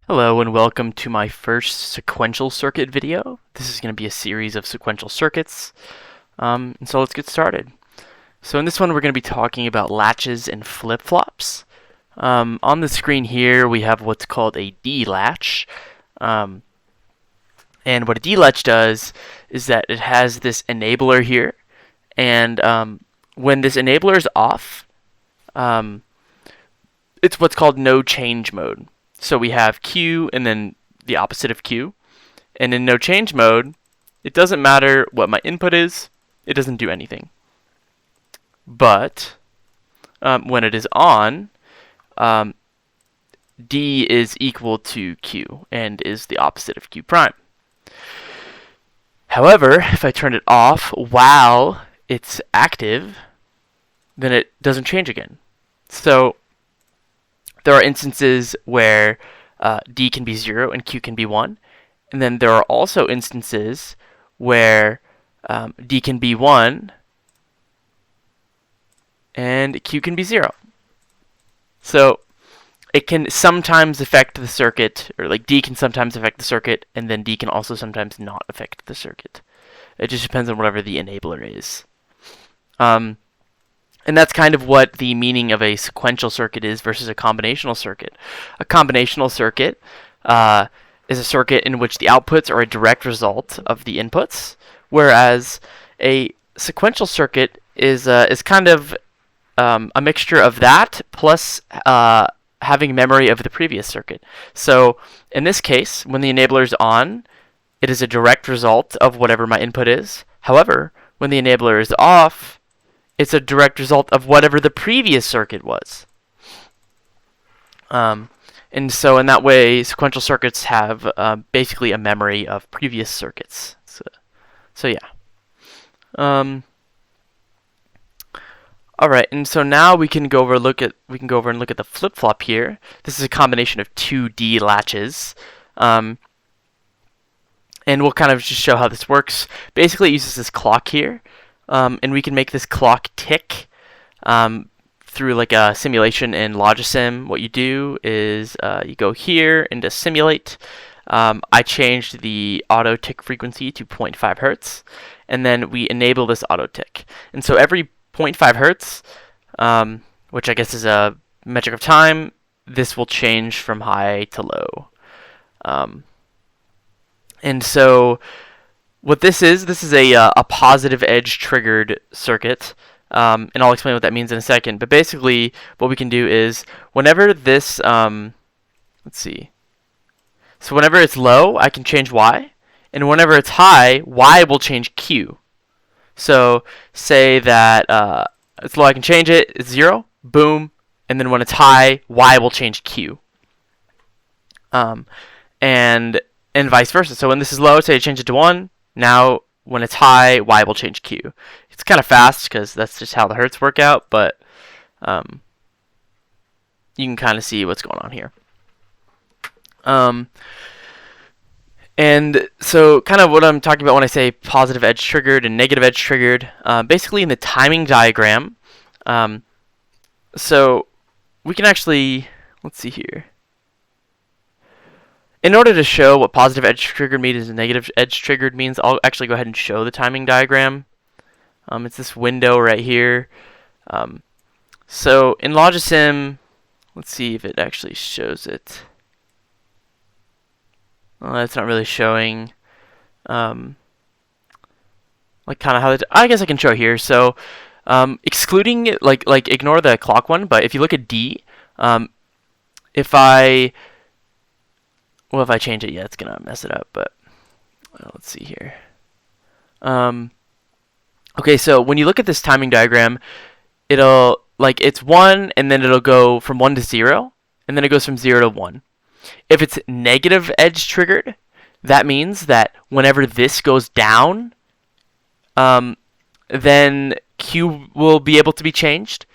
Hello and welcome to my first sequential circuit video. This is going to be a series of sequential circuits. And so let's get started. So in this one we're going to be talking about latches and flip-flops. On the screen here we have what's called a D-latch. And what a D-latch does is that it has this enabler here. And when this enabler is off, it's what's called no change mode. So we have Q and then the opposite of Q. And in no change mode, it doesn't matter what my input is, it doesn't do anything. But when it is on, D is equal to Q and is the opposite of Q prime. However, if I turn it off while it's active, then it doesn't change again. So there are instances where D can be 0 and Q can be 1. And then there are also instances where D can be 1 and Q can be 0. So it can sometimes affect the circuit, or like D can sometimes affect the circuit, and then D can also sometimes not affect the circuit. It just depends on whatever the enabler is. And that's kind of what the meaning of a sequential circuit is versus a combinational circuit. A combinational circuit is a circuit in which the outputs are a direct result of the inputs, whereas a sequential circuit is kind of a mixture of that plus having memory of the previous circuit. So in this case, when the enabler is on, it is a direct result of whatever my input is. However, when the enabler is off, it's a direct result of whatever the previous circuit was. And so in that way, sequential circuits have basically a memory of previous circuits. So yeah. All right, and so now we can go over and look at the flip-flop here. This is a combination of two D latches. And we'll kind of just show how this works. Basically, it uses this clock here. And we can make this clock tick through like a simulation in Logisim. What you do is you go here into simulate. I changed the auto tick frequency to 0.5 hertz, and then we enable this auto tick. And so every 0.5 hertz, which I guess is a metric of time, this will change from high to low. And so what this is a positive edge triggered circuit, and I'll explain what that means in a second. But basically, what we can do is whenever this, let's see. So whenever it's low, I can change Y, and whenever it's high, Y will change Q. So say that it's low, I can change it. It's 0, boom, and then when it's high, Y will change Q. And vice versa. So when this is low, say I change it to 1. Now, when it's high, Y will change Q. It's kind of fast because that's just how the hertz work out, but you can kind of see what's going on here. And so kind of what I'm talking about when I say positive edge triggered and negative edge triggered, basically in the timing diagram, so we can actually, let's see here. In order to show what positive edge triggered means and negative edge triggered means, I'll actually go ahead and show the timing diagram. It's this window right here. So in Logisim, let's see if it actually shows it. Well, that's not really showing. Like kind of how I guess I can show here. So excluding like ignore the clock one, but if you look at D, if I change it, yeah, it's gonna mess it up. But let's see here. Okay, so when you look at this timing diagram, it'll it's 1, and then it'll go from 1 to 0, and then it goes from 0 to 1. If it's negative edge triggered, that means that whenever this goes down, then Q will be able to be changed.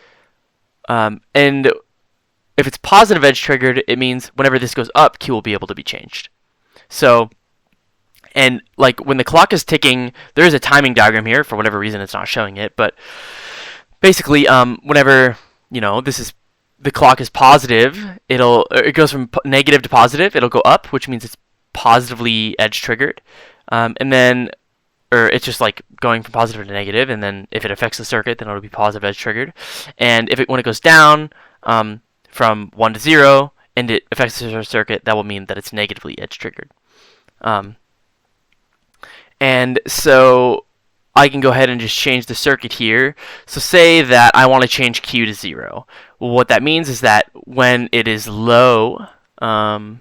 And if it's positive edge triggered, it means whenever this goes up, Q will be able to be changed. So, and like when the clock is ticking, there is a timing diagram here. For whatever reason, it's not showing it. But basically, whenever this is the clock is positive, it goes from negative to positive. It'll go up, which means it's positively edge triggered, and then or it's just like going from positive to negative, and then if it affects the circuit, then it'll be positive edge triggered. And if when it goes down from 1 to 0 and it affects the circuit, that will mean that it's negatively edge triggered. And so I can go ahead and just change the circuit here. So say that I want to change Q to 0. Well, what that means is that when it is low, let's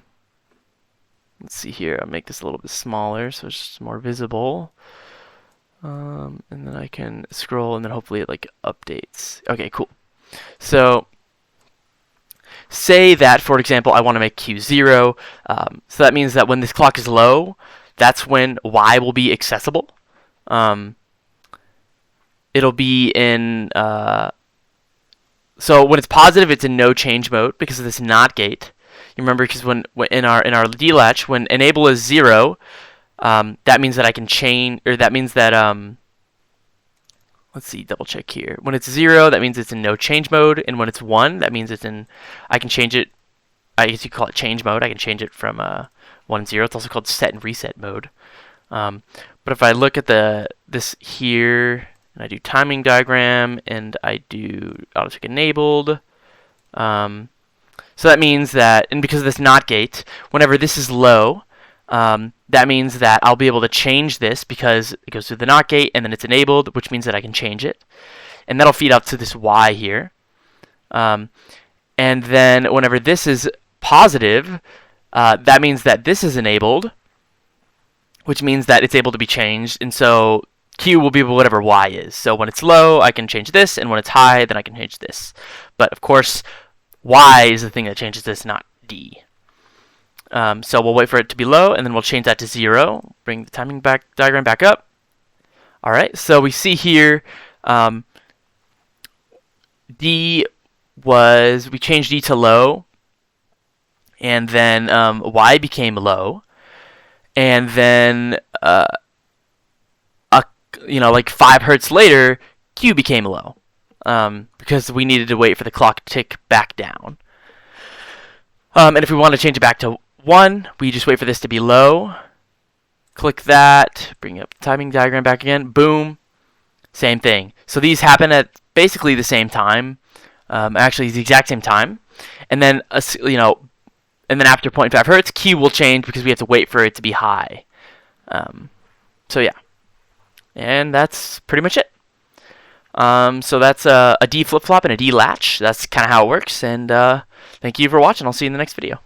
see here, I'll make this a little bit smaller so it's just more visible. And then I can scroll and then hopefully it like updates. Okay, cool. So say that, for example, I want to make Q 0. So that means that when this clock is low, that's when Y will be accessible. It'll be in, so when it's positive, it's in no change mode because of this NOT gate. You remember, because when in our D latch, when enable is 0, that means that I can chain, or that means that let's see, double check here. When it's 0, that means it's in no change mode, and when it's 1, that means it's in. I can change it. I guess you call it change mode. I can change it from 1 and 0. It's also called set and reset mode. But if I look at this here, and I do timing diagram, and I do auto tick enabled. So that means that, and because of this NOT gate, whenever this is low, that means that I'll be able to change this because it goes through the NOT gate and then it's enabled, which means that I can change it. And that'll feed up to this Y here. And then whenever this is positive, that means that this is enabled, which means that it's able to be changed. And so Q will be whatever Y is. So when it's low, I can change this, and when it's high, then I can change this. But of course, Y is the thing that changes this, not D. So we'll wait for it to be low, and then we'll change that to 0. Bring the timing diagram back up. All right, so we see here we changed D to low, and then Y became low, and then like 5 hertz later, Q became low, because we needed to wait for the clock to tick back down. And if we want to change it back to 1, we just wait for this to be low. Click that, bring up the timing diagram back again, boom, same thing. So these happen at basically the same time, actually the exact same time. And then, and then after 0.5 hertz, Q will change because we have to wait for it to be high. So yeah, and that's pretty much it. So that's a D flip-flop and a D latch. That's kind of how it works, and thank you for watching. I'll see you in the next video.